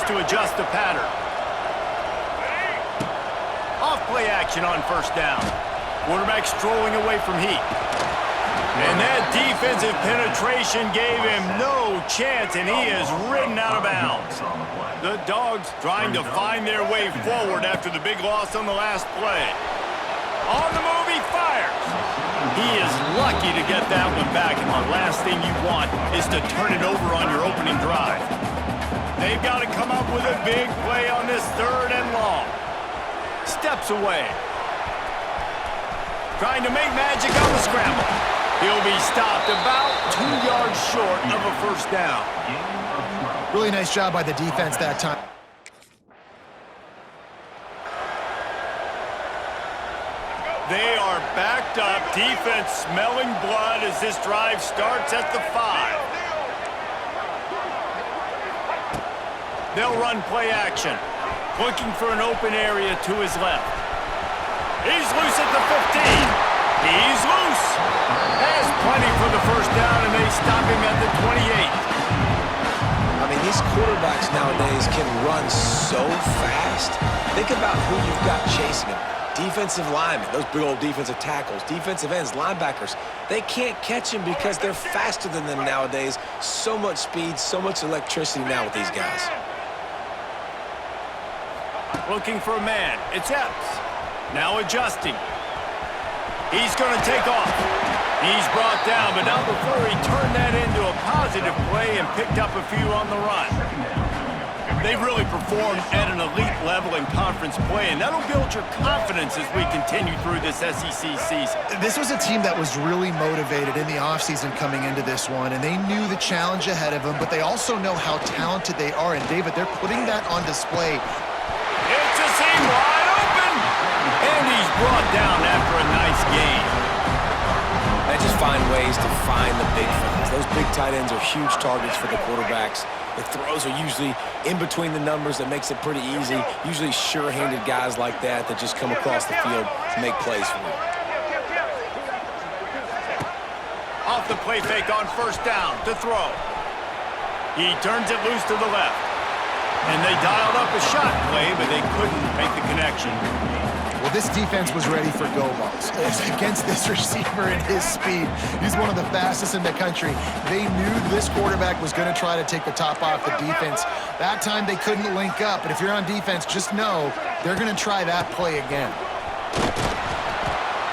to adjust the pattern. Off play action on first down. Quarterback strolling away from heat. And that defensive penetration gave him no chance, and he is ridden out of bounds. The Dogs trying to find their way forward after the big loss on the last play. On the move, he fires. He is lucky to get that one back, and the last thing you want is to turn it over on your opening drive. They've got to come up with a big play on this 3rd and long. Steps away. Trying to make magic on the scramble. He'll be stopped about 2 yards short of a first down. Really nice job by the defense that time. They are backed up. Defense smelling blood as this drive starts at the 5. They'll run play action. Looking for an open area to his left. He's loose at the 15. He's loose. Has plenty for the first down, and they stop him at the 28. I mean, these quarterbacks nowadays can run so fast. Think about who you've got chasing them. Defensive linemen, those big old defensive tackles, defensive ends, linebackers. They can't catch him because they're faster than them nowadays. So much speed, so much electricity now with these guys. Looking for a man. It's Epps. Now adjusting. He's going to take off. He's brought down, but not before he turned that into a positive play and picked up a few on the run. They've really performed at an elite level in conference play, and that'll build your confidence as we continue through this SEC season. This was a team that was really motivated in the offseason coming into this one, and they knew the challenge ahead of them, but they also know how talented they are. And, David, they're putting that on display. It's a seam wide open, and he's brought down after a nice gain. They just find ways to find the big fellas. Those big tight ends are huge targets for the quarterbacks. The throws are usually in between the numbers. That makes it pretty easy. Usually sure-handed guys like that just come across the field to make plays for you. Off the play fake on first down to throw. He turns it loose to the left. And they dialed up a shot play, but they couldn't make the connection. Well, this defense was ready for go balls. Against this receiver and his speed, he's one of the fastest in the country. They knew this quarterback was going to try to take the top off the defense. That time they couldn't link up, but if you're on defense, just know they're going to try that play again.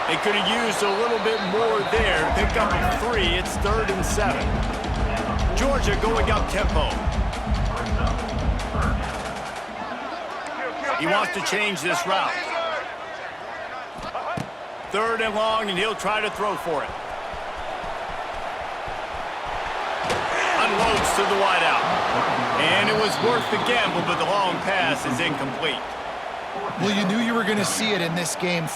They could have used a little bit more there. Pick up a 3. It's 3rd and 7. Georgia going up tempo. He wants to change this route. 3rd and long, and he'll try to throw for it. Unloads to the wideout. And it was worth the gamble, but the long pass is incomplete. Well, you knew you were going to see it in this game.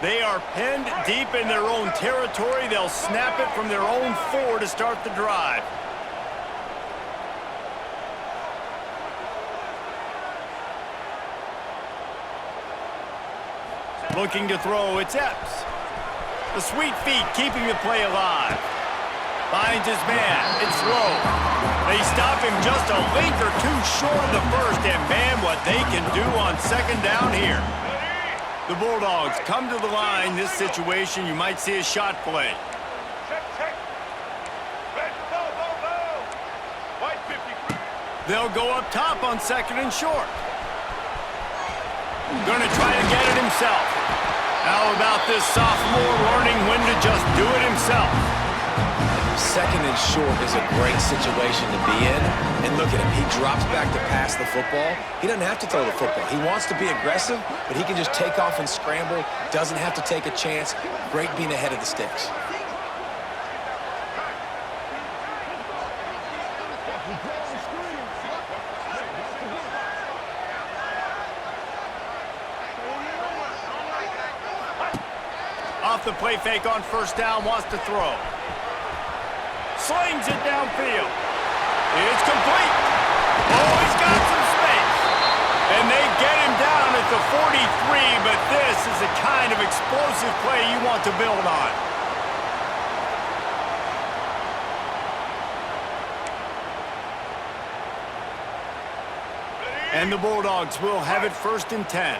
They are pinned deep in their own territory. They'll snap it from their own 4 to start the drive. Looking to throw, it's Epps. The sweet feet keeping the play alive. Finds his man, it's low. They stop him just a length or 2 short of the first, and man, what they can do on 2nd down here. The Bulldogs come to the line. This situation, you might see a shot play. They'll go up top on 2nd and short. Going to try to get it himself. How about this sophomore learning when to just do it himself? 2nd and short is a great situation to be in. And look at him. He drops back to pass the football. He doesn't have to throw the football. He wants to be aggressive, but he can just take off and scramble. Doesn't have to take a chance. Great being ahead of the sticks. Off the play fake on first down, wants to throw. Slings it downfield. It's complete. Oh, he's got some space. And they get him down at the 43, but this is the kind of explosive play you want to build on. And the Bulldogs will have it 1st and 10.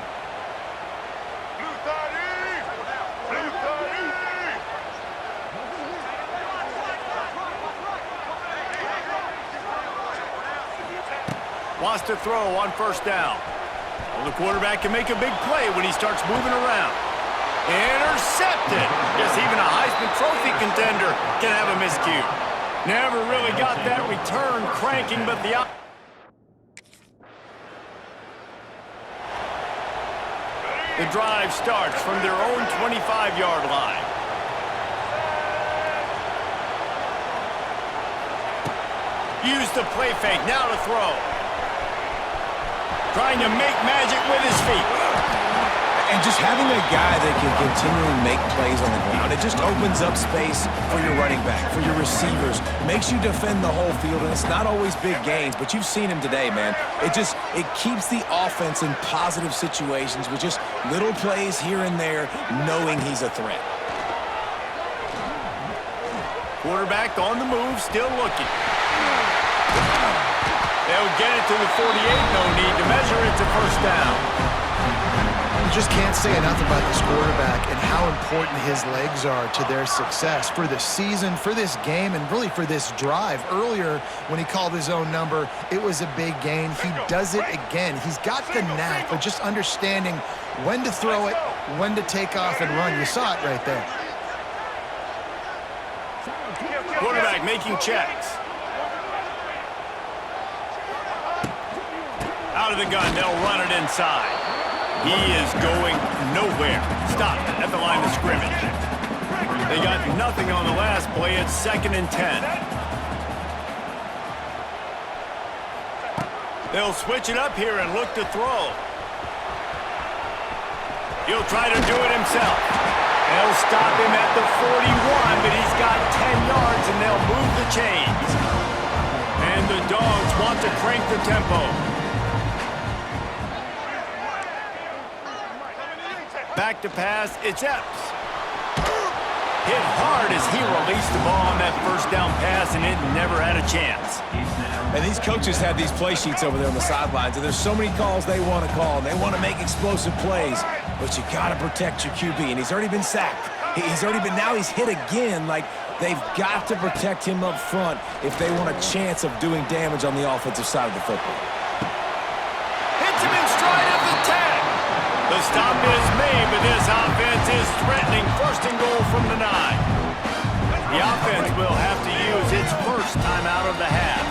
Wants to throw on 1st down. Well, the quarterback can make a big play when he starts moving around. Intercepted. Guess even a Heisman Trophy contender can have a miscue. Never really got that return cranking, but the drive starts from their own 25-yard line. Use the play fake, now to throw. Trying to make magic with his feet. And just having a guy that can continually make plays on the ground, it just opens up space for your running back, for your receivers, makes you defend the whole field, and it's not always big gains, but you've seen him today, man. It keeps the offense in positive situations with just little plays here and there, knowing he's a threat. Quarterback on the move, still looking. They'll get it to the 48, no need to measure it to 1st down. You just can't say enough about this quarterback and how important his legs are to their success for the season, for this game, and really for this drive. Earlier, when he called his own number, it was a big gain. He does it again. He's got the knack of just understanding when to throw it, when to take off and run. You saw it right there. Quarterback making checks. Out of the gun, they'll run it inside. He is going nowhere. Stop at the line of scrimmage. They got nothing on the last play. It's 2nd and 10. They'll switch it up here and look to throw. He'll try to do it himself. They'll stop him at the 41, but he's got 10 yards, and they'll move the chains. And the Dogs want to crank the tempo. Back to pass, it's Epps. Hit hard as he released the ball on that 1st down pass, and it never had a chance. And these coaches have these play sheets over there on the sidelines, and there's so many calls they want to call, and they want to make explosive plays, but you got to protect your QB, and he's already been sacked. Now he's hit again. Like, they've got to protect him up front if they want a chance of doing damage on the offensive side of the football. Hits him in stride of the 10. The stop is made, but this offense is threatening. 1st and goal from the 9. The offense will have to use its 1st time out of the half.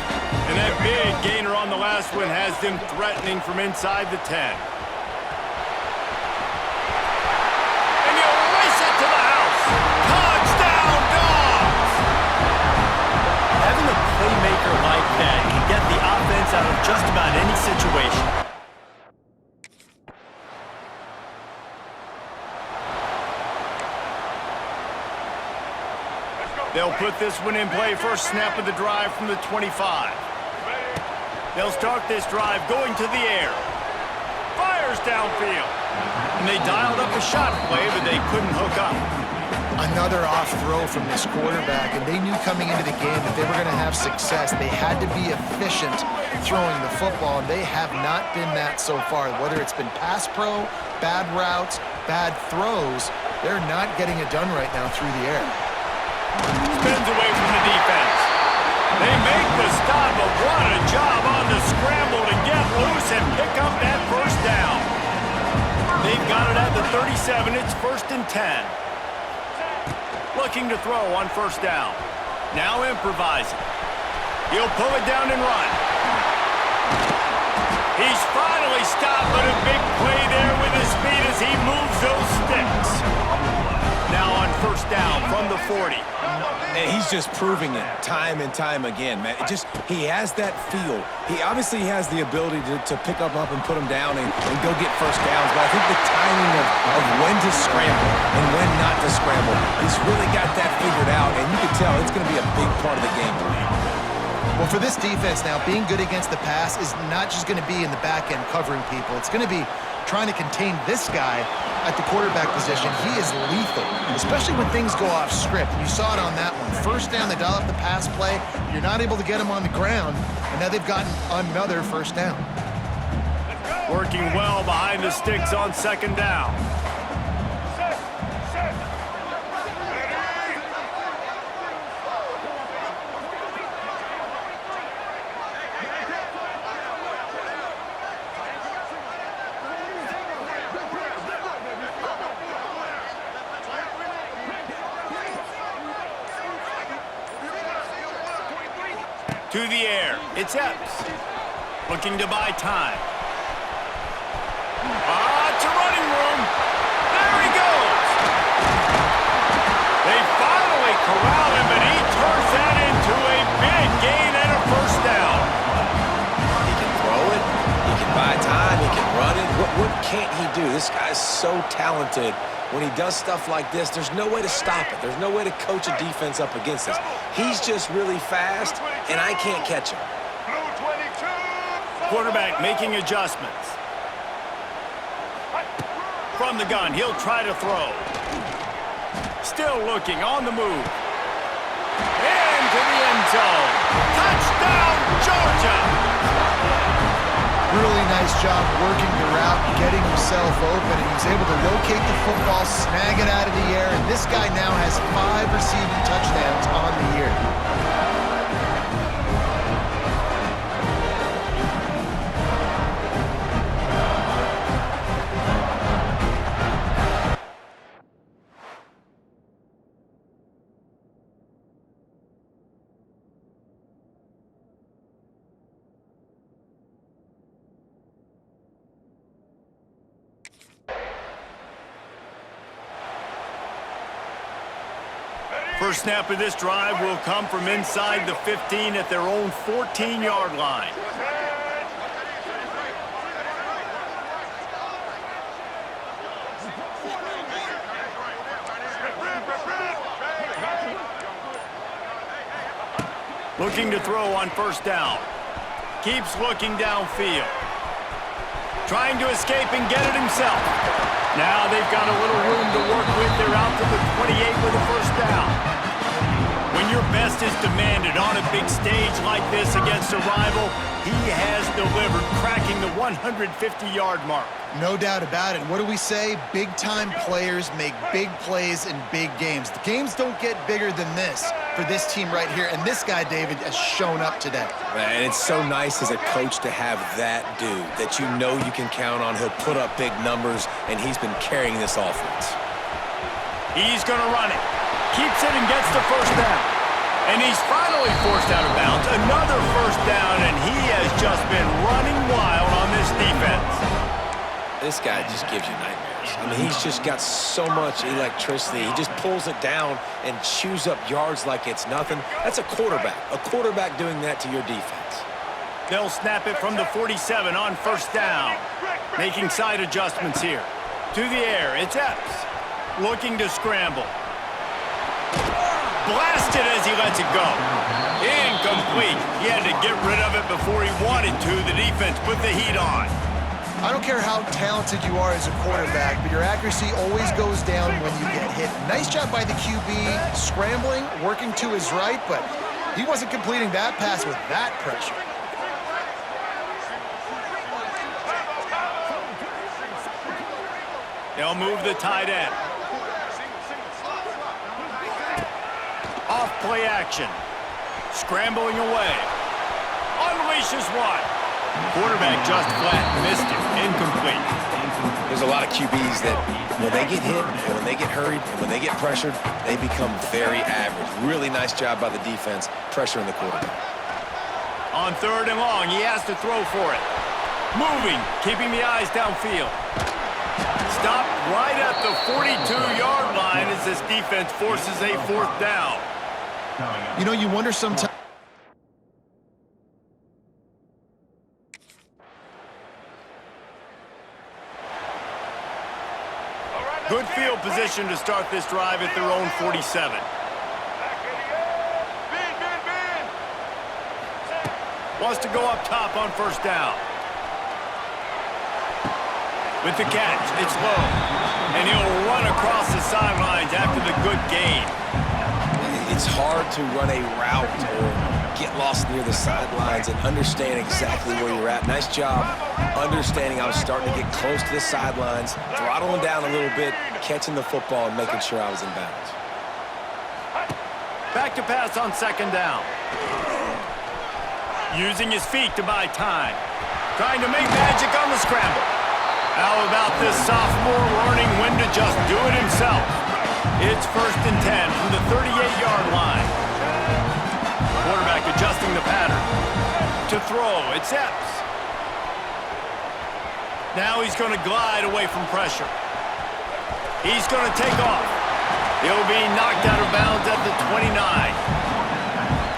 And that big gainer on the last one has them threatening from inside the 10. And he'll race it to the house. Touchdown, Dogs! Having a playmaker like that can get the offense out of just about any situation. They'll put this one in play. 1st snap of the drive from the 25. They'll start this drive going to the air. Fires downfield. And they dialed up a shot play, but they couldn't hook up. Another off throw from this quarterback, and they knew coming into the game that they were going to have success. They had to be efficient throwing the football, and they have not been that so far. Whether it's been pass pro, bad routes, bad throws, they're not getting it done right now through the air. Spins away from the defense. They make the stop, but what a job on the scramble to get loose and pick up that 1st down. They've got it at the 37. It's 1st and 10. Looking to throw on 1st down. Now improvising. He'll pull it down and run. He's finally stopped, but a big play there with his feet as he moves those sticks. Now on 1st down from the 40. And he's just proving it time and time again, man. He has that feel. He obviously has the ability to pick up and put him down and go get 1st downs, but I think the timing of when to scramble and when not to scramble, he's really got that figured out, and you can tell it's going to be a big part of the game plan. Well, for this defense now, being good against the pass is not just going to be in the back end covering people. It's going to be trying to contain this guy at the quarterback position. He is lethal, especially when things go off script. And you saw it on that one. 1st down, they dial up the pass play. You're not able to get him on the ground, and now they've gotten another 1st down. Working well behind the sticks on second down. To the air, it's Epps. Looking to buy time. To running room. There he goes. They finally corral him, but he turns that into a big gain and a first down. He can throw it. He can buy time. He can run it. What can't he do? This guy's so talented. When he does stuff like this, there's no way to stop it. There's no way to coach a defense up against this. He's just really fast, and I can't catch him. Quarterback making adjustments. From the gun, he'll try to throw. Still looking, on the move. Into the end zone. Touchdown, Georgia! Really nice job working the route, getting himself open, and he was able to locate the football, snag it out of the air, and this guy now has 5 receiving touchdowns on the year. First snap of this drive will come from inside the 15 at their own 14-yard line. Looking to throw on first down. Keeps looking downfield. Trying to escape and get it himself. Now they've got a little room to work with. They're out to the 28 with a first down. When your best is demanded on a big stage like this against a rival, he has delivered, cracking the 150-yard mark. No doubt about it. What do we say? Big-time players make big plays in big games. The games don't get bigger than this for this team right here, and this guy, David, has shown up today. Man, it's so nice as a coach to have that dude that you know you can count on. He'll put up big numbers, and he's been carrying this offense. He's going to run it. Keeps it and gets the first down. And he's finally forced out of bounds. Another first down, and he has just been running wild on this defense. This guy just gives you nightmares. I mean, he's just got so much electricity. He just pulls it down and chews up yards like it's nothing. That's a quarterback. A quarterback doing that to your defense. They'll snap it from the 47 on first down. Making side adjustments here. To the air, it's Epps. Looking to scramble. Blasted as he lets it go. Incomplete. He had to get rid of it before he wanted to. The defense put the heat on. I don't care how talented you are as a quarterback, but your accuracy always goes down when you get hit. Nice job by the QB, scrambling, working to his right, but he wasn't completing that pass with that pressure. They'll move the tight end. Off play action. Scrambling away. Unleashes one. Quarterback just flat. Missed it. Incomplete. There's a lot of QBs that when they get hit, and when they get hurried, and when they get pressured, they become very average. Really nice job by the defense, pressuring the quarterback. On third and long, he has to throw for it. Moving, keeping the eyes downfield. Stopped right at the 42-yard line as this defense forces a fourth down. You know, you wonder sometimes. Good field position to start this drive at their own 47. Wants to go up top on first down. With the catch, it's low. And he'll run across the sidelines after the good gain. It's hard to run a route or get lost near the sidelines and understand exactly where you're at. Nice job understanding I was starting to get close to the sidelines, throttling down a little bit, catching the football and making sure I was in bounds. Back to pass on second down. Using his feet to buy time. Trying to make magic on the scramble. How about this sophomore learning when to just do it himself? It's 1st and 10 from the 38-yard line. Quarterback adjusting the pattern. To throw, it's Epps. Now he's going to glide away from pressure. He's going to take off. He'll be knocked out of bounds at the 29.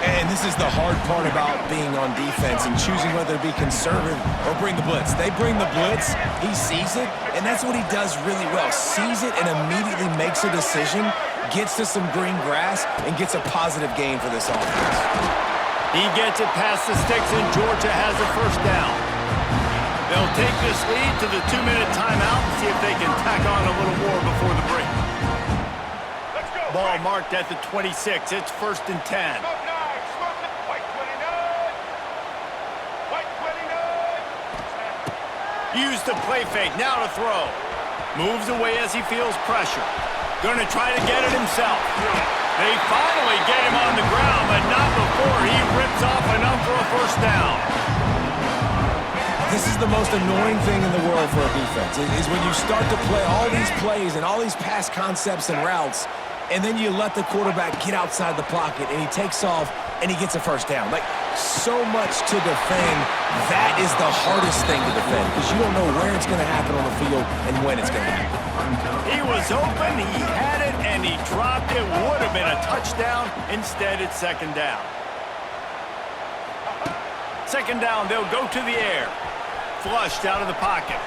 And this is the hard part about being on defense and choosing whether to be conservative or bring the blitz. They bring the blitz, he sees it, and that's what he does really well. Sees it and immediately makes a decision, gets to some green grass, and gets a positive gain for this offense. He gets it past the sticks, and Georgia has a first down. They'll take this lead to the 2-minute timeout and see if they can tack on a little more before the break. Ball marked at the 26. It's 1st and 10. Use the play fake, now to throw. Moves away as he feels pressure. Going to try to get it himself. They finally get him on the ground, but not before he rips off enough for a first down. This is the most annoying thing in the world for a defense, is when you start to play all these plays and all these pass concepts and routes, and then you let the quarterback get outside the pocket, and he takes off, and he gets a first down. Like, so much to defend. That is the hardest thing to defend because you don't know where it's going to happen on the field and when it's going to happen. He was open, he had it, and he dropped it. Would have been a touchdown. Instead, it's second down. Second down, they'll go to the air. Flushed out of the pocket.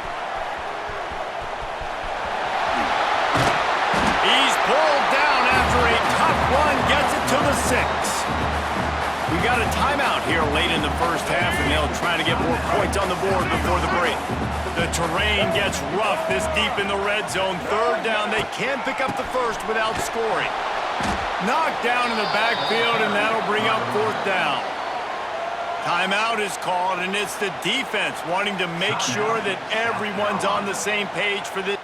He's pulled down after a tough one. Gets it to the 6. We got a timeout here late in the first half, and they'll try to get more points on the board before the break. The terrain gets rough this deep in the red zone. Third down, they can't pick up the first without scoring. Knocked down in the backfield, and that'll bring up 4th down. Timeout is called, and it's the defense wanting to make sure that everyone's on the same page for this.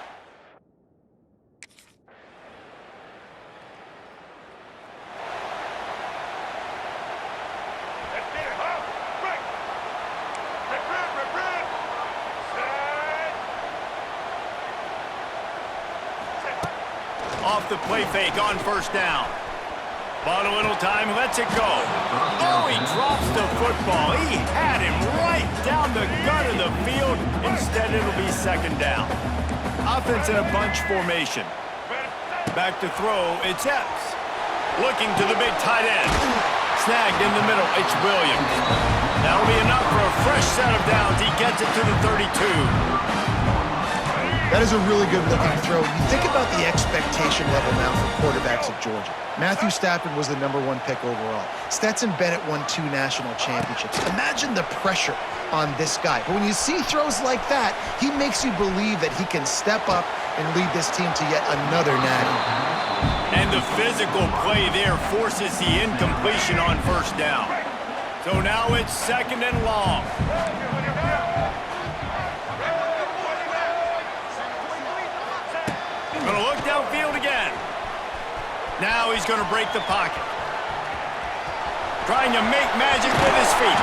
Off the play fake on first down. Bought a little time, lets it go. Oh, he drops the football. He had him right down the gut of the field. Instead, it'll be second down. Offense in a bunch formation. Back to throw, it's Epps. Looking to the big tight end. Snagged in the middle, it's Williams. That'll be enough for a fresh set of downs. He gets it to the 32. That is a really good looking throw. You think about the expectation level now for quarterbacks at Georgia. Matthew Stafford was the #1 pick overall. Stetson Bennett won 2 national championships. Imagine the pressure on this guy. But when you see throws like that, he makes you believe that he can step up and lead this team to yet another natty. And the physical play there forces the incompletion on first down. So now it's second and long. Going to look downfield again. Now he's going to break the pocket. Trying to make magic with his feet.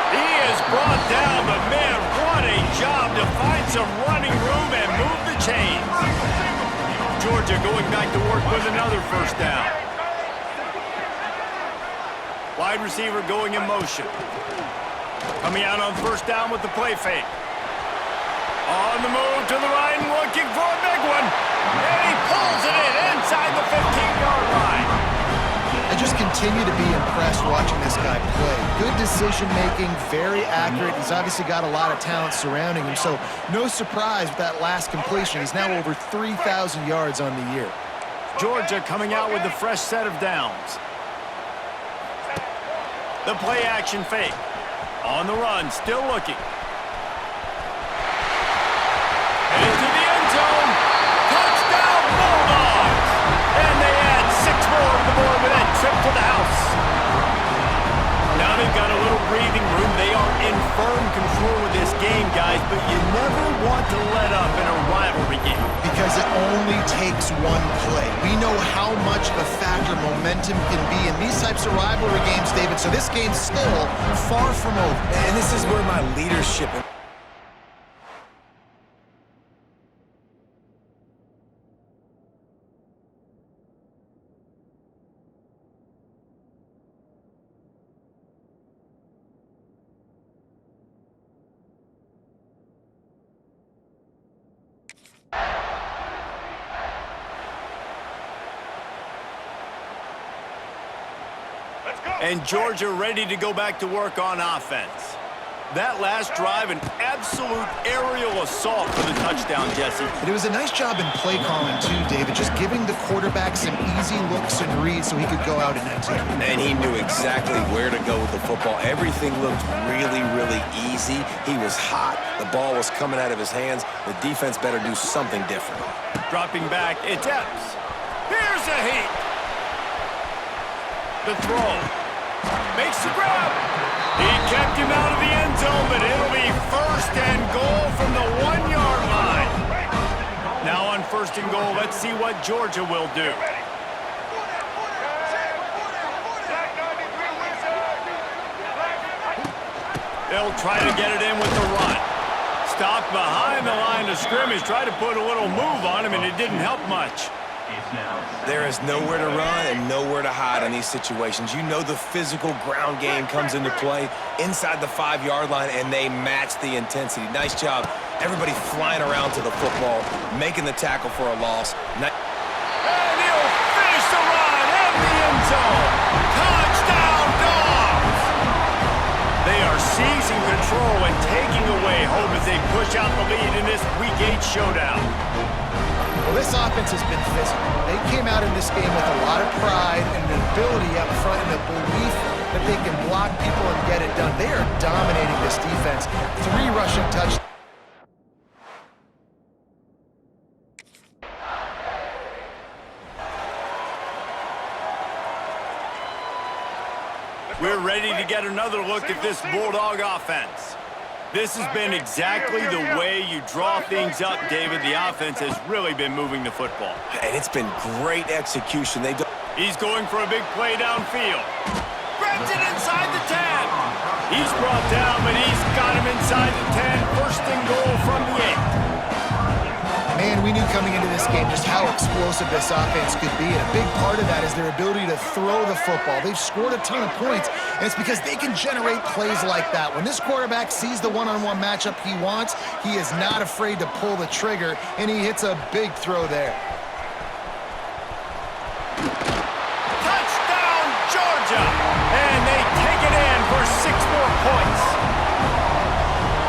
He is brought down, but man, what a job to find some running room and move the chains. Georgia going back to work with another first down. Wide receiver going in motion. Coming out on first down with the play fake. On the move to the right and looking for a big one. And he pulls it in inside the 15-yard line. I just continue to be impressed watching this guy play. Good decision-making, very accurate. He's obviously got a lot of talent surrounding him, so no surprise with that last completion. He's now over 3,000 yards on the year. Georgia coming out with a fresh set of downs. The play-action fake. On the run, still looking. Into the end zone. Touchdown, Bulldogs! And they add 6 more to the board with that trip to the house. got a little breathing room. They are in firm control of this game, guys, but you never want to let up in a rivalry game. Because it only takes one play. We know how much of a factor momentum can be in these types of rivalry games, David, so this game's still far from over. And this is where my leadership... And Georgia ready to go back to work on offense. That last drive, an absolute aerial assault for the touchdown, Jesse. It was a nice job in play calling, too, David, just giving the quarterback some easy looks and reads so he could go out and execute. And he knew exactly where to go with the football. Everything looked really, really easy. He was hot. The ball was coming out of his hands. The defense better do something different. Dropping back, it's Epps. Here's a heat. The throw. Makes the grab. He kept him out of the end zone, but it'll be 1st and goal from the 1-yard line. Now on 1st and goal, let's see what Georgia will do. They'll try to get it in with the run. Stopped behind the line of scrimmage, tried to put a little move on him, and it didn't help much. There is nowhere to run and nowhere to hide in these situations. You know the physical ground game comes into play inside the 5-yard line, and they match the intensity. Nice job. Everybody flying around to the football, making the tackle for a loss. And he'll finish the run in the end zone. Touchdown, Dogs! They are seizing control and taking away hope as they push out the lead in this Week 8 showdown. Well, this offense has been physical. They came out in this game with a lot of pride and an ability up front and a belief that they can block people and get it done. They are dominating this defense. 3 rushing touchdowns. We're ready to get another look at this Bulldog offense. This has been exactly the way you draw things up, David. The offense has really been moving the football. And it's been great execution. He's going for a big play downfield. Grabs it inside the 10. He's brought down, but he's got him inside the 10. 1st and goal from the 8. Man, we knew coming into this game just how explosive this offense could be, and a big part of that is their ability to throw the football. They've scored a ton of points, and it's because they can generate plays like that. When this quarterback sees the one-on-one matchup he wants, he is not afraid to pull the trigger, and he hits a big throw there. Touchdown, Georgia! And they take it in for 6 more points.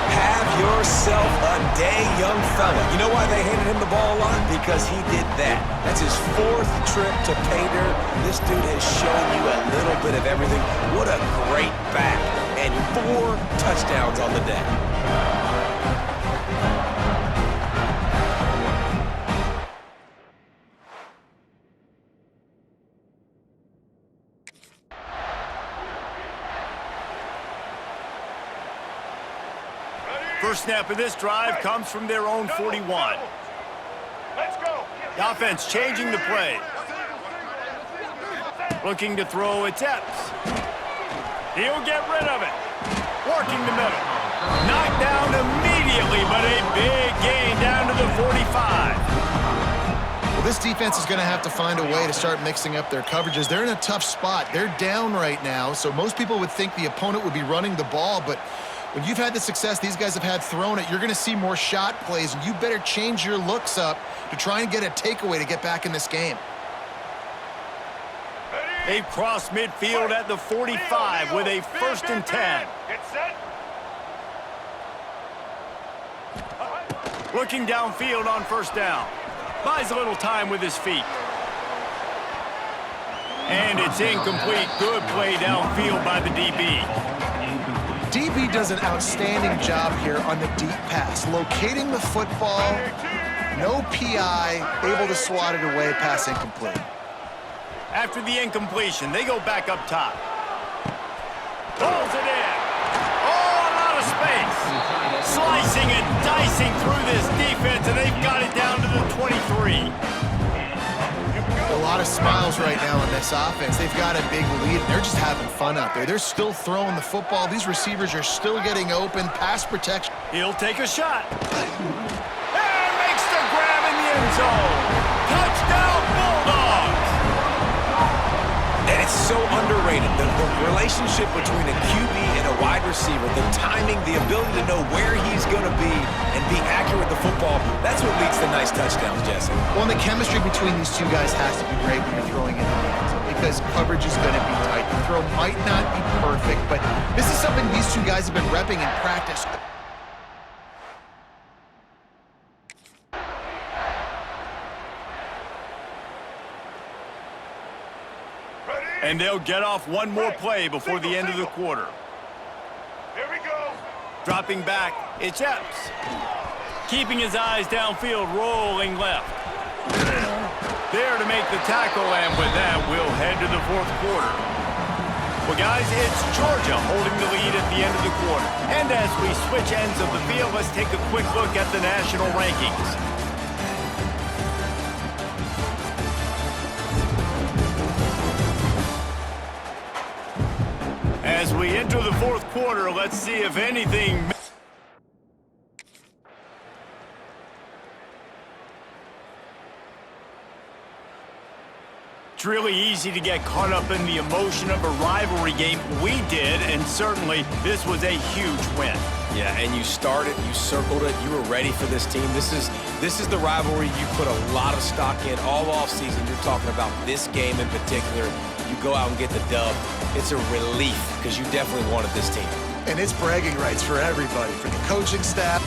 Have yourself a day, young fella. You know why they handed him the ball a lot? Because he did that. That's his 4th trip to pay dirt. This dude has shown you a little bit of everything. What a great back. And 4 touchdowns on the day. First snap of this drive comes from their own 41. Let's go. The offense changing the play. Looking to throw, it's Epps. He'll get rid of it. Working the middle. Knocked down immediately, but a big gain down to the 45. Well, this defense is going to have to find a way to start mixing up their coverages. They're in a tough spot. They're down right now, so most people would think the opponent would be running the ball, but when you've had the success these guys have had throwing it, you're going to see more shot plays, and you better change your looks up to try and get a takeaway to get back in this game. They've crossed midfield at the 45 with a 1st and 10. Get set. Looking downfield on 1st down. Buys a little time with his feet. And it's incomplete. Good play downfield by the DB. DB does an outstanding job here on the deep pass, locating the football, no PI, able to swat it away, pass incomplete. After the incompletion, they go back up top. Pulls it in. Oh, a lot of space. Slicing and dicing through this defense, and they've got it down to the 23. A lot of smiles right now in this offense. They've got a big lead. They're just having fun out there. They're still throwing the football. These receivers are still getting open. Pass protection. He'll take a shot. And makes the grab in the end zone. Touchdown, Bulldogs. And it's so underrated. The relationship between a QB and a wide receiver, the timing, the ability to know where he's going to be and be accurate with the football, that's what leads to nice touchdowns, Jesse. Well, and the chemistry between these two guys has to be great when you're throwing in the end zone because coverage is going to be tight. The throw might not be perfect, but this is something these two guys have been repping in practice. And they'll get off one more play before the end of the quarter. Here we go. Dropping back, it's Epps. Keeping his eyes downfield, rolling left. There to make the tackle, and with that, we'll head to the fourth quarter. Well, guys, it's Georgia holding the lead at the end of the quarter. And as we switch ends of the field, let's take a quick look at the national rankings. As we enter the fourth quarter, let's see if anything... It's really easy to get caught up in the emotion of a rivalry game. We did, and certainly this was a huge win. Yeah, and you started, you circled it, you were ready for this team. This is the rivalry you put a lot of stock in all offseason. You're talking about this game in particular. You go out and get the dub. It's a relief because you definitely wanted this team. And it's bragging rights for everybody, for the coaching staff.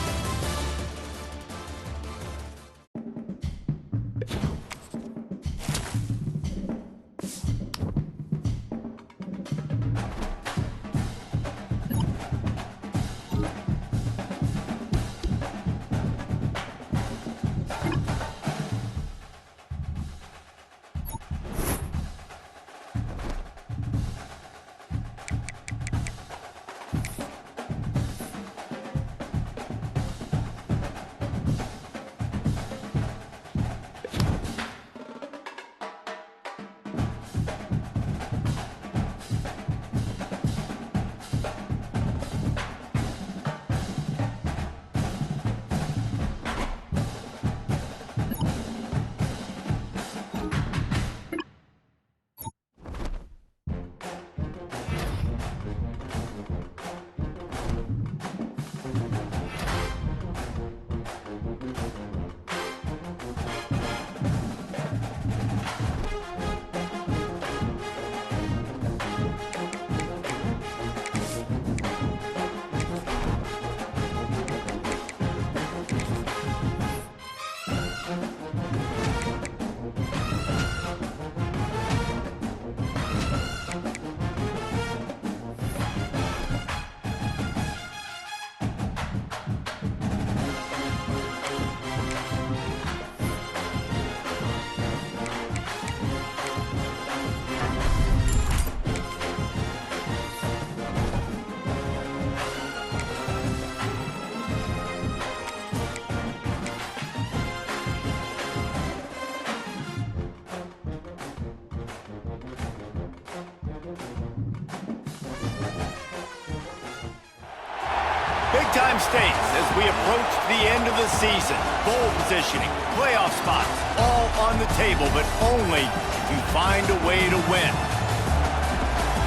Big-time stakes as we approach the end of the season. Bowl positioning, playoff spots, all on the table, but only if you find a way to win.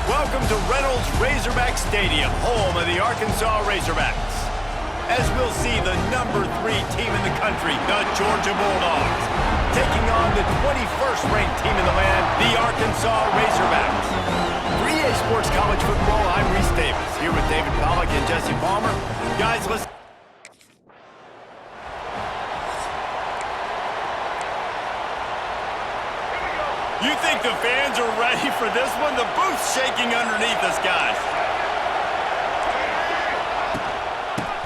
Welcome to Reynolds Razorback Stadium, home of the Arkansas Razorbacks. As we'll see the #3 team in the country, the Georgia Bulldogs, taking on the 21st ranked team in the land, the Arkansas Razorbacks. For EA Sports College Football, I'm Reese Davis, here with David Pollack and Jesse Palmer. Guys, let's... You think the fans are ready for this one? The booth's shaking underneath us, guys.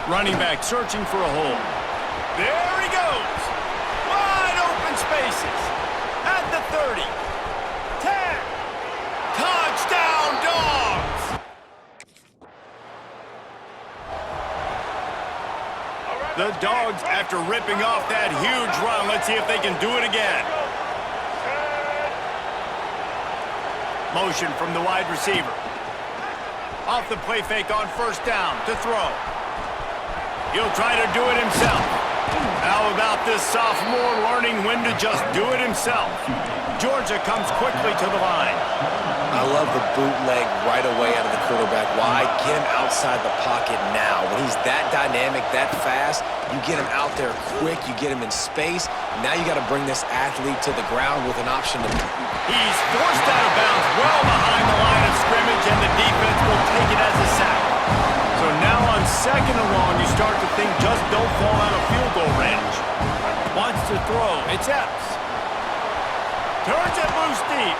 Running back searching for a hole. There he goes. Wide open spaces. At the 30. 10. Touchdown, Dogs. Dogs, after ripping off that huge run, let's see if they can do it again. Motion from the wide receiver. Off the play fake on first down to throw. He'll try to do it himself. How about this sophomore learning when to just do it himself? Georgia comes quickly to the line. I love the bootleg right away out of the quarterback. Why? Get him outside the pocket now. When he's that dynamic, that fast, you get him out there quick, you get him in space. Now you got to bring this athlete to the ground with an option to... He's forced out of bounds well behind the line of scrimmage, and the defense will take it as a sack. So now on second and long, you start to think just don't fall out of field goal range. Wants to throw. It's Epps. Turns it loose deep.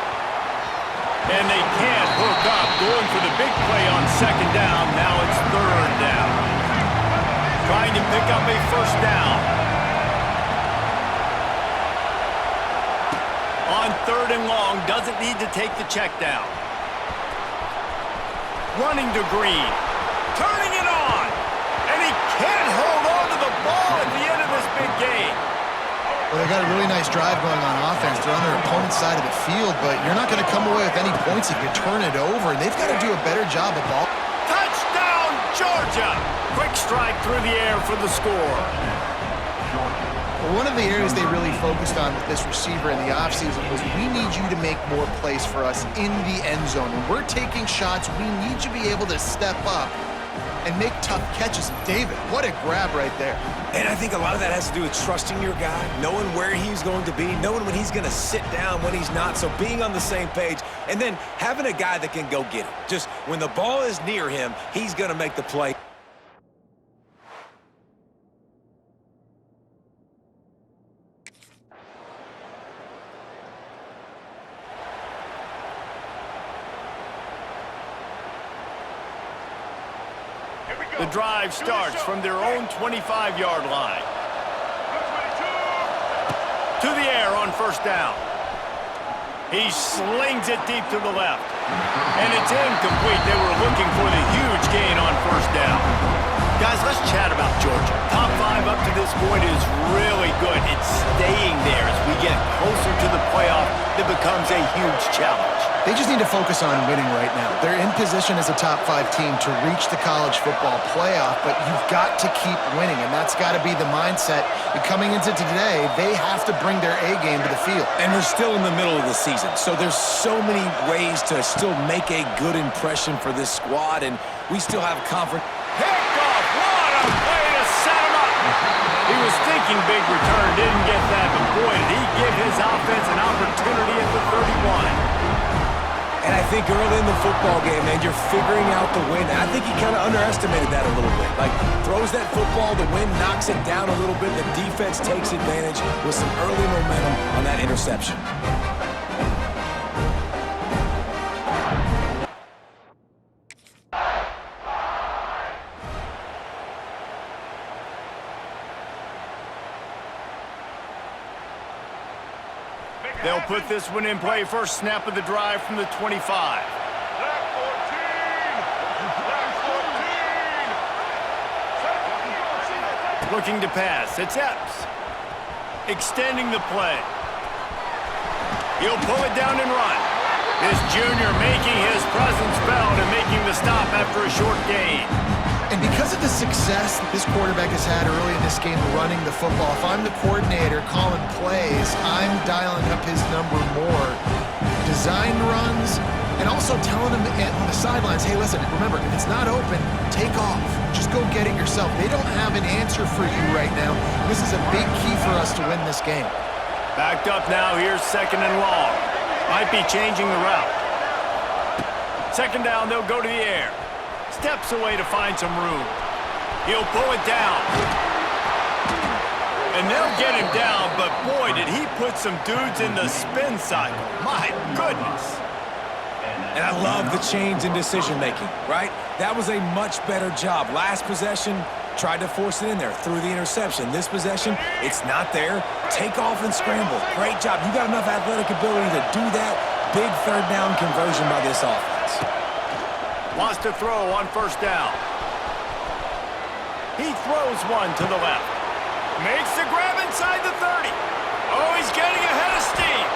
And they can't hook up. Going for the big play on second down. Now it's third down. Trying to pick up a first down. On third and long, doesn't need to take the check down. Running to Green. Turning it on. And he can't hold on to the ball at the end of this big game. Well, they got a really nice drive going on offense. They're on their opponent's side of the field, but you're not going to come away with any points if you turn it over, and they've got to do a better job of ball. Touchdown, Georgia! Quick strike through the air for the score. Well, one of the areas they really focused on with this receiver in the offseason was we need you to make more plays for us in the end zone. When we're taking shots, we need you to be able to step up and make tough catches. David, what a grab right there. And I think a lot of that has to do with trusting your guy, knowing where he's going to be, knowing when he's going to sit down, when he's not. So being on the same page, and then having a guy that can go get it. Just when the ball is near him, he's going to make the play. The drive starts from their own 25-yard line. To the air on first down. He slings it deep to the left. And it's incomplete. They were looking for the huge gain on first down. Guys, let's chat about Georgia. Top 5 up to this point is really good. It's staying there as we get closer to the playoff. It becomes a huge challenge. They just need to focus on winning right now. They're in position as a top 5 team to reach the college football playoff, but you've got to keep winning, and that's got to be the mindset. And coming into today, they have to bring their A game to the field. And we're still in the middle of the season, so there's so many ways to still make a good impression for this squad, and we still have confidence. Picked off. What a play to set him up. He was thinking big return, didn't get that, but boy, did he give his offense an opportunity at the 31. And I think early in the football game, man, you're figuring out the wind. I think he kind of underestimated that a little bit. Like, throws that football, the wind knocks it down a little bit. The defense takes advantage with some early momentum on that interception. They'll put this one in play. First snap of the drive from the 25. Black 14. Looking to pass. It's Epps. Extending the play. He'll pull it down and run. This junior making his presence felt and making the stop after a short gain. And because of the success that this quarterback has had early in this game running the football, if I'm the coordinator calling plays, I'm dialing up his number more. Design runs, and also telling him on the sidelines, hey, listen, remember, if it's not open, take off. Just go get it yourself. They don't have an answer for you right now. This is a big key for us to win this game. Backed up now, here's second and long. Might be changing the route. Second down, they'll go to the air. Steps away to find some room. He'll pull it down. And they'll get him down, but boy, did he put some dudes in the spin cycle. My goodness. And I love the change in decision-making, right? That was a much better job. Last possession, tried to force it in there, threw the interception. This possession, it's not there. Take off and scramble. Great job. You got enough athletic ability to do that. Big third down conversion by this offense. Wants to throw on first down. He throws one to the left. Makes the grab inside the 30. Oh, he's getting ahead of steam.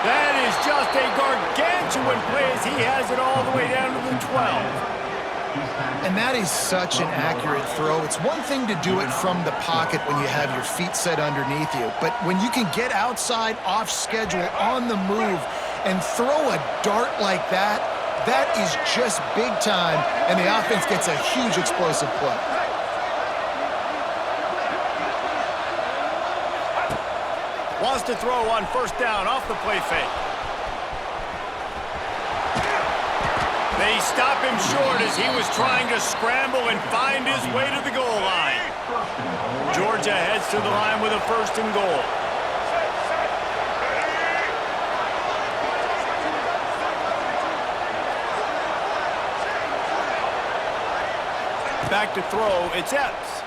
That is just a gargantuan play as he has it all the way down to the 12. And that is such an accurate throw. It's one thing to do it from the pocket when you have your feet set underneath you, but when you can get outside, off schedule, on the move, and throw a dart like that, that is just big time, and the offense gets a huge explosive play. Wants to throw on first down off the play fake. They stop him short as he was trying to scramble and find his way to the goal line. Georgia heads to the line with a 1st and goal. Back to throw, it's Epps.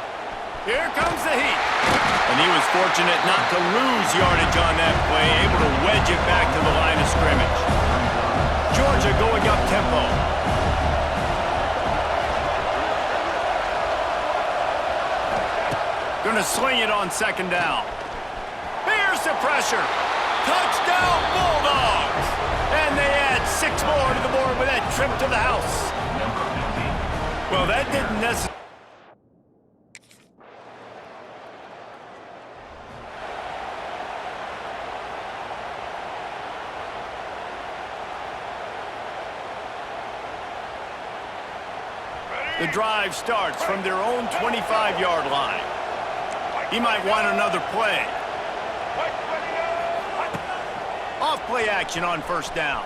Here comes the heat. And he was fortunate not to lose yardage on that play, able to wedge it back to the line of scrimmage. Georgia going up tempo. Gonna sling it on 2nd down. Here's the pressure. Touchdown Bulldogs! And they add 6 more to the board with that trip to the house. Well, that didn't necessarily... The drive starts from their own 25-yard line. He might want another play. Off play action on 1st down.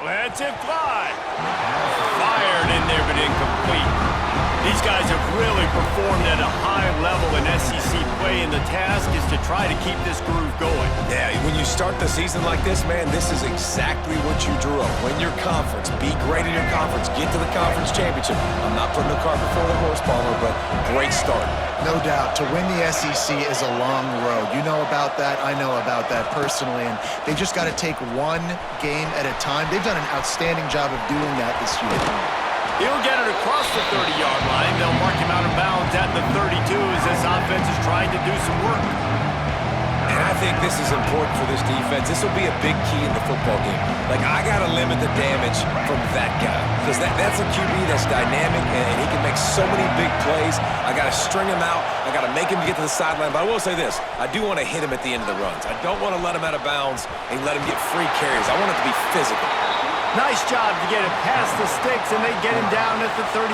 Lets it fly. Fired in there, but incomplete. These guys have really performed at a high level in SEC play, and the task is to try to keep this groove going. Yeah, when you start the season like this, man, this is exactly what you drew up. Win your conference, be great in your conference, get to the conference championship. I'm not putting the cart before the horse, Palmer, but great start. No doubt. To win the SEC is a long road. You know about that. I know about that personally. And they just got to take one game at a time. They've done an outstanding job of doing that this year. He'll get it across the 30-yard line. They'll mark him out of bounds at the 32 as this offense is trying to do some work. And I think this is important for this defense. This will be a big key in the football game. Like, I got to limit the damage from that guy. Because that's a QB that's dynamic, and he can make so many big plays. I got to string him out. I got to make him get to the sideline. But I will say this. I do want to hit him at the end of the runs. I don't want to let him out of bounds and let him get free carries. I want it to be physical. Nice job to get it past the sticks, and they get him down at the 35.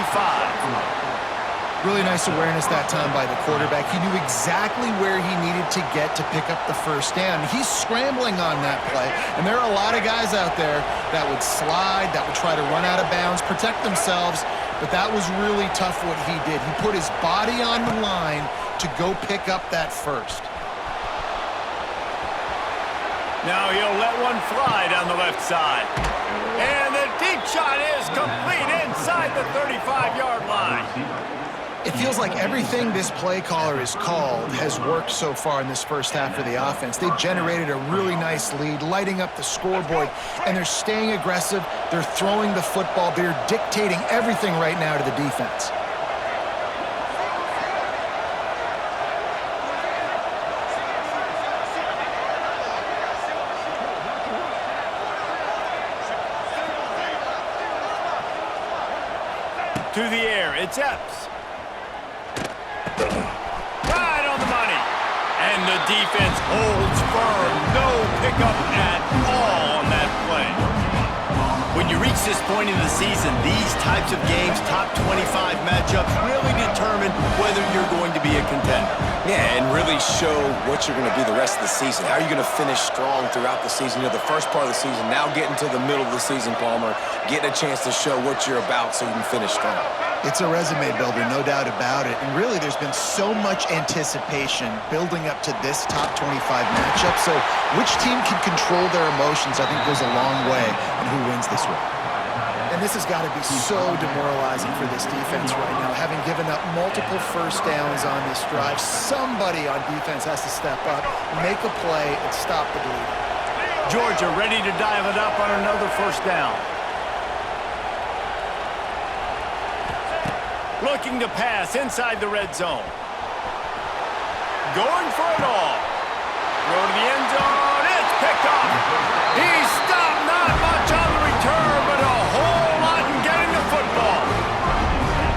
Really nice awareness that time by the quarterback. He knew exactly where he needed to get to pick up the 1st down. He's scrambling on that play, and there are a lot of guys out there that would slide, that would try to run out of bounds, protect themselves, but that was really tough what he did. He put his body on the line to go pick up that 1st. Now he'll let one fly down the left side. And the deep shot is complete inside the 35-yard line. It feels like everything this play caller has called has worked so far in this first half for the offense. They've generated a really nice lead, lighting up the scoreboard, and they're staying aggressive. They're throwing the football. They're dictating everything right now to the defense. To the air, it's Epps. Right on the money. And the defense holds firm. No pickup at all on that play. When you reach this point in the season, these types of games, top 25 matchups, really determine whether you're going to be a contender. Yeah, and really show what you're going to be the rest of the season. How are you going to finish strong throughout the season? You know, the first part of the season, now getting to the middle of the season, Palmer, getting a chance to show what you're about so you can finish strong. It's a resume builder, no doubt about it. And really, there's been so much anticipation building up to this top 25 matchup. So which team can control their emotions, I think, goes a long way in who wins this one. And this has got to be so demoralizing for this defense right now. Having given up multiple 1st downs on this drive, somebody on defense has to step up, make a play, and stop the bleeding. Georgia ready to dial it up on another 1st down. Looking to pass inside the red zone. going for it all. Throw to the end zone. It's picked off. He stopped, not much on the return, but a whole lot in getting the football.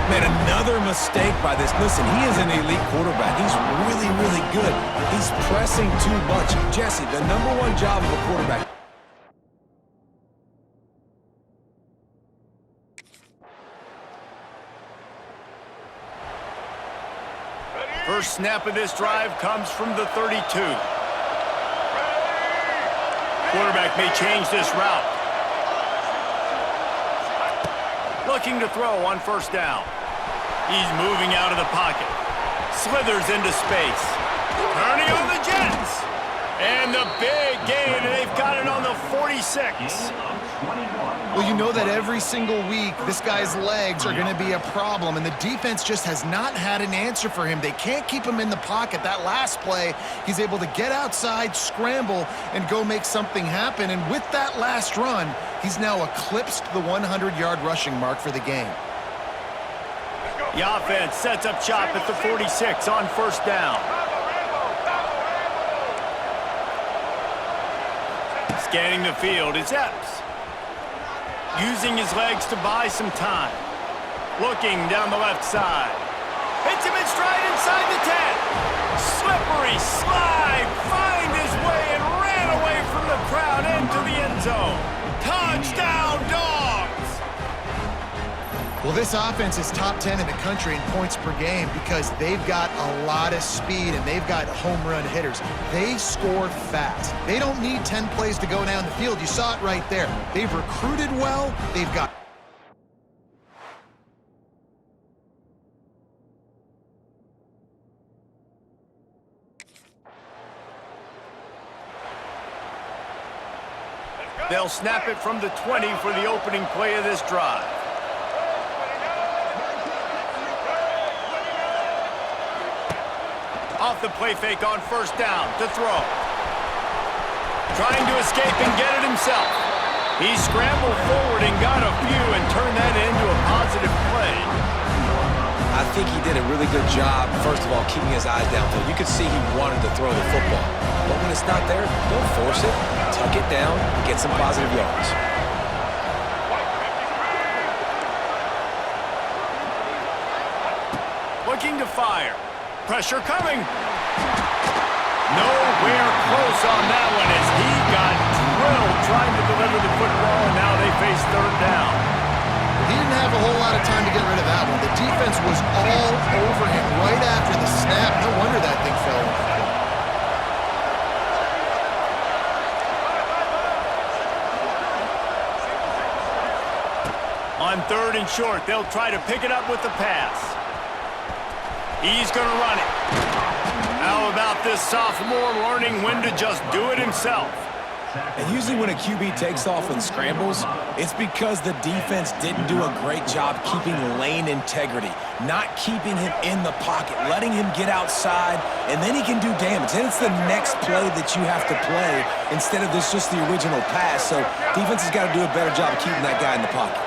Man, another mistake by this. Listen, he is an elite quarterback. He's really, really good. He's pressing too much. Jesse, the #1 job of a quarterback. First snap of this drive comes from the 32. Quarterback may change this route. Looking to throw on first down. He's moving out of the pocket. Slithers into space. Turning on the Jets. And the big gain, and they've got it on the 46. Well, you know that every single week, this guy's legs are going to be a problem, and the defense just has not had an answer for him. They can't keep him in the pocket. That last play, he's able to get outside, scramble, and go make something happen. And with that last run, he's now eclipsed the 100-yard rushing mark for the game. The offense sets up shop at the 46 on first down. Scanning the field, it's Epps. Using his legs to buy some time. Looking down the left side. Hits him in stride inside the 10. Slippery slide, find his way and ran away from the crowd into the end zone. Touchdown, Dogs! Well, this offense is top 10 in the country in points per game because they've got a lot of speed and they've got home run hitters. They score fast. They don't need 10 plays to go down the field. You saw it right there. They've recruited well. They've got... They'll snap it from the 20 for the opening play of this drive. Off the play fake on first down to throw. Trying to escape and get it himself. He scrambled forward and got a few and turned that into a positive play. I think he did a really good job, first of all, keeping his eyes downfield. You could see he wanted to throw the football. But when it's not there, don't force it. Tuck it down and get some positive yards. Looking to fire. Pressure coming. Nowhere close on that one as he got drilled trying to deliver the football, and now they face third down. He didn't have a whole lot of time to get rid of that one. The defense was all over him right after the snap. No wonder that thing fell. On third and short, they'll try to pick it up with the pass. He's going to run it. How about this sophomore learning when to just do it himself? And usually when a QB takes off and scrambles, it's because the defense didn't do a great job keeping lane integrity, not keeping him in the pocket, letting him get outside, and then he can do damage. Then it's the next play that you have to play instead of this just the original pass. So defense has got to do a better job of keeping that guy in the pocket.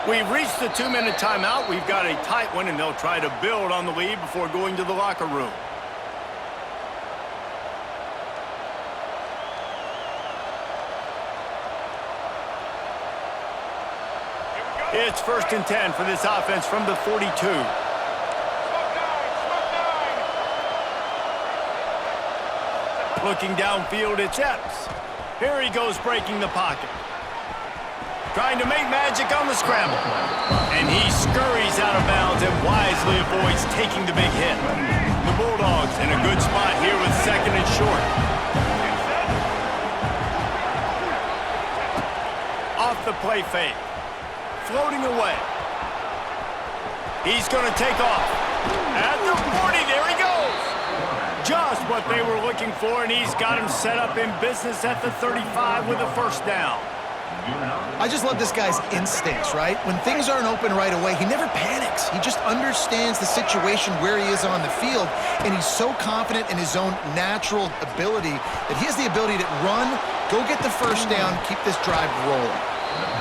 We've reached the 2-minute timeout. We've got a tight one, and they'll try to build on the lead before going to the locker room. It's 1st and 10 for this offense from the 42. Looking downfield, it's Epps. Here he goes breaking the pocket. Trying to make magic on the scramble. And he scurries out of bounds and wisely avoids taking the big hit. The Bulldogs in a good spot here with 2nd and short. Off the play fake. Floating away. He's going to take off. At the 40, there he goes. Just what they were looking for, and he's got him set up in business at the 35 with a first down. I just love this guy's instincts, right? When things aren't open right away, he never panics. He just understands the situation where he is on the field, and he's so confident in his own natural ability that he has the ability to run, go get the first down, keep this drive rolling.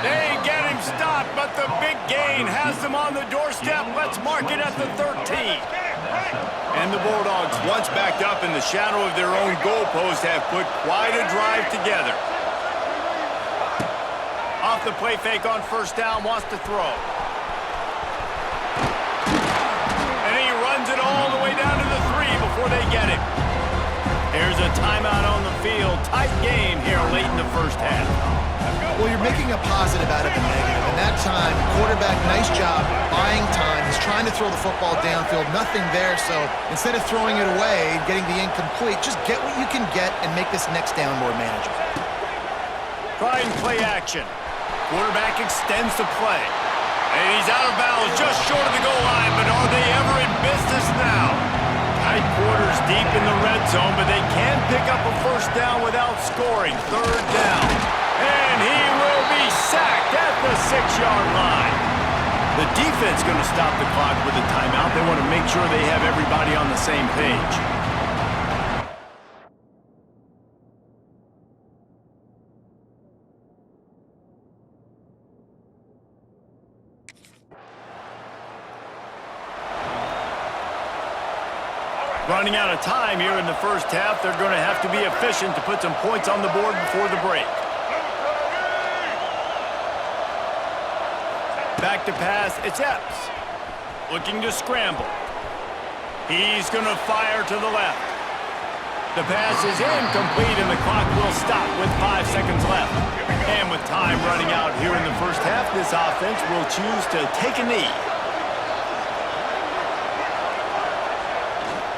They get it. time stop, but the big gain has them on the doorstep. Let's mark it at the 13. And the Bulldogs, once backed up in the shadow of their own goalpost, have put quite a drive together. Off the play fake on first down, wants to throw. And he runs it all the way down to the 3 before they get it. Here's a timeout on the field. Tight game here late in the first half. Well, you're making a positive out of a negative. And that time, quarterback, nice job, buying time. He's trying to throw the football downfield. Nothing there, so instead of throwing it away, getting the incomplete, just get what you can get and make this next down more manageable. Trying play action. Quarterback extends the play. And he's out of bounds just short of the goal line, but are they ever in business now? Tight quarters deep in the red zone, but they can pick up a first down without scoring. Third down. And he will be sacked at the 6-yard line. The defense going to stop the clock with a timeout. They want to make sure they have everybody on the same page. Running out of time here in the first half. They're going to have to be efficient to put some points on the board before the break. Back to pass, it's Epps. Looking to scramble. He's going to fire to the left. The pass is incomplete and the clock will stop with 5 seconds left. And with time running out here in the first half, this offense will choose to take a knee.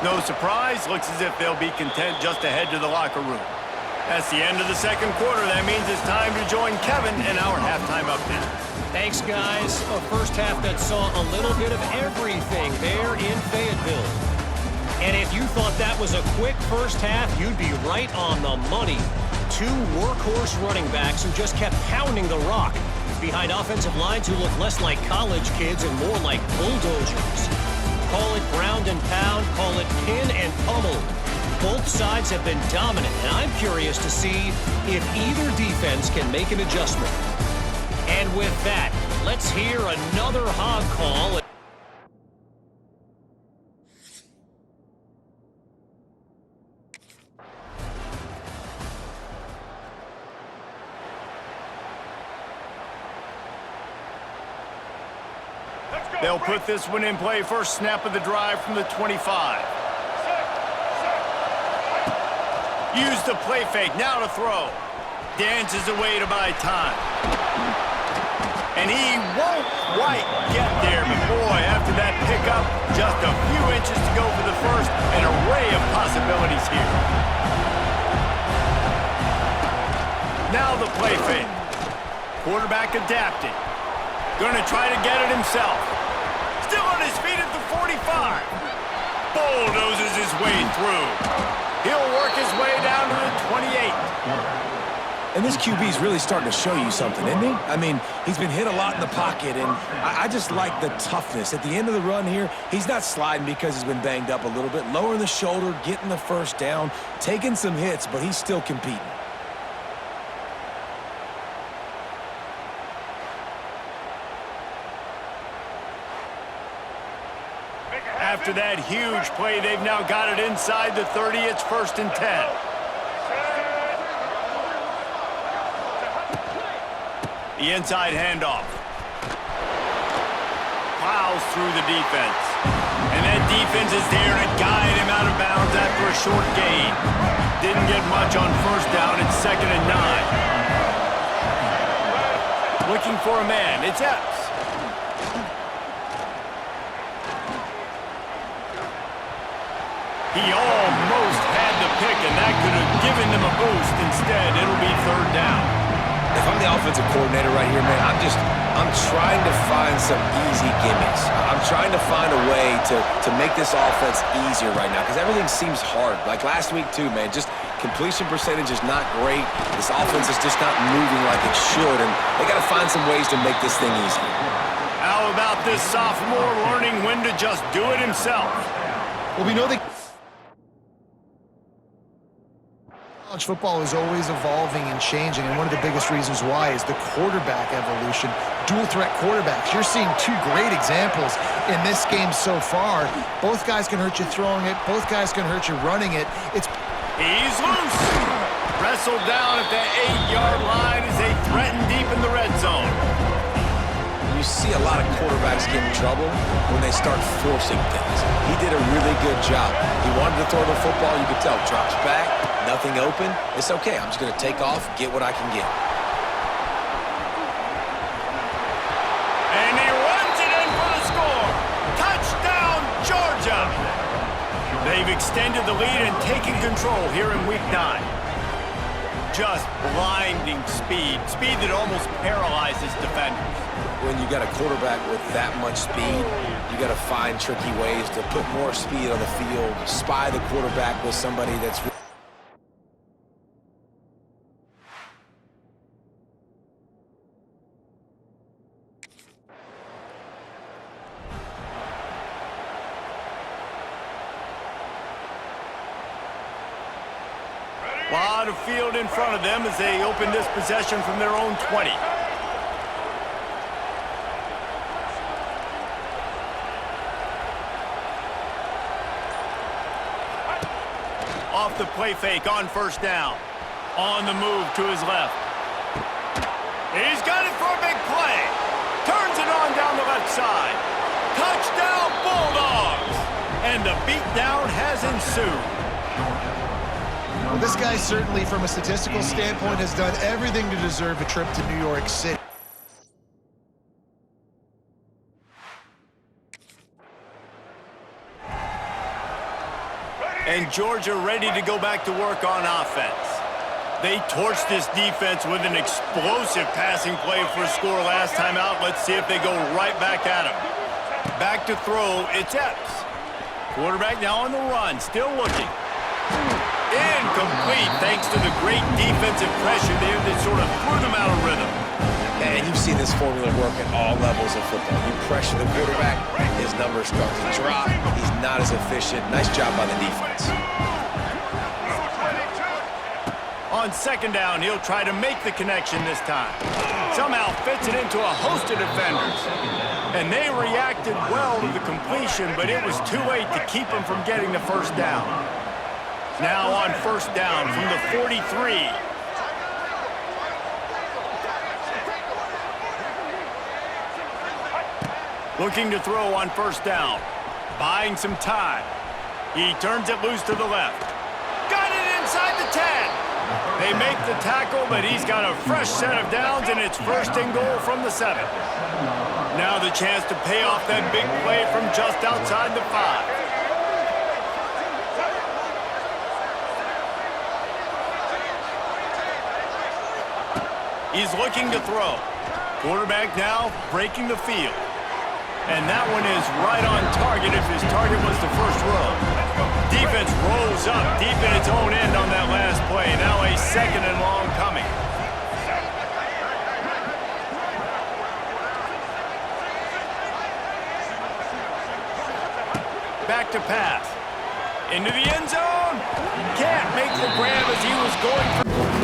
No surprise, looks as if they'll be content just to head to the locker room. That's the end of the second quarter. That means it's time to join Kevin in our halftime update. Thanks, guys. A first half that saw a little bit of everything there in Fayetteville. And if you thought that was a quick first half, you'd be right on the money. 2 workhorse running backs who just kept pounding the rock behind offensive lines who look less like college kids and more like bulldozers. Call it ground and pound, call it pin and pummel. Both sides have been dominant, and I'm curious to see if either defense can make an adjustment. And with that, let's hear another hog call. They'll put this one in play. First snap of the drive from the 25. Use the play fake. Now to throw. Dances away to buy time. And he won't quite get there. But boy, after that pickup, just a few inches to go for the first. An array of possibilities here. Now the play fake. Quarterback adapting. Gonna try to get it himself. Still on his feet at the 45. Bulldozes his way through. He'll work his way down to the 28. And this QB's really starting to show you something, isn't he? I mean, he's been hit a lot in the pocket, and I just like the toughness. At the end of the run here, he's not sliding because he's been banged up a little bit. Lowering the shoulder, getting the first down, taking some hits, but he's still competing. After that huge play, they've now got it inside the 30. It's 1st and 10. The inside handoff. Plows through the defense. And that defense is there to guide him out of bounds after a short gain. Didn't get much on first down. It's 2nd and 9. Looking for a man. It's Epps. He almost had the pick, and that could have given them a boost. Instead, it'll be 3rd down. If I'm the offensive coordinator right here, man, I'm trying to find some easy gimmicks. I'm trying to find a way to make this offense easier right now because everything seems hard. Like last week, too, man, just completion percentage is not great. This offense is just not moving like it should, and they got to find some ways to make this thing easier. How about this sophomore learning when to just do it himself? Well, we know they College football is always evolving and changing, and one of the biggest reasons why is the quarterback evolution. Dual threat quarterbacks. You're seeing two great examples in this game so far. Both guys can hurt you throwing it. Both guys can hurt you running it. He's loose. Wrestled down at the 8-yard line as they threaten deep in the red zone. You see a lot of quarterbacks get in trouble when they start forcing things. He did a really good job. He wanted to throw the football. You could tell. Drops back, nothing open. It's okay. I'm just going to take off, get what I can get. And he runs it in for the score. Touchdown, Georgia. They've extended the lead and taken control here in Week 9. Just blinding speed. Speed that almost paralyzes defenders. When you got a quarterback with that much speed, you got to find tricky ways to put more speed on the field, spy the quarterback with somebody that's... Lot of field in front of them as they open this possession from their own 20. Off the play fake on first down. On the move to his left. He's got it for a big play. Turns it on down the left side. Touchdown, Bulldogs! And the beatdown has ensued. Well, this guy certainly, from a statistical standpoint, has done everything to deserve a trip to New York City. And Georgia ready to go back to work on offense. They torched this defense with an explosive passing play for a score last time out. Let's see if they go right back at him. Back to throw, it's Epps. Quarterback now on the run, still looking. Incomplete thanks to the great defensive pressure there that sort of threw them out of rhythm. And you've seen this formula work at all levels of football. You pressure the quarterback, his numbers start to drop. He's not as efficient. Nice job by the defense. On second down, he'll try to make the connection this time. Somehow fits it into a host of defenders. And they reacted well to the completion, but it was too late to keep him from getting the first down. Now on first down from the 43. Looking to throw on first down. Buying some time. He turns it loose to the left. Got it inside the 10. They make the tackle, but he's got a fresh set of downs, and it's first and goal from the 7. Now the chance to pay off that big play from just outside the 5. He's looking to throw. Quarterback now breaking the field. And that one is right on target if his target was the first row. Defense rolls up deep in its own end on that last play. Now a second and long coming. Back to pass. Into the end zone. Can't make the grab as he was going for...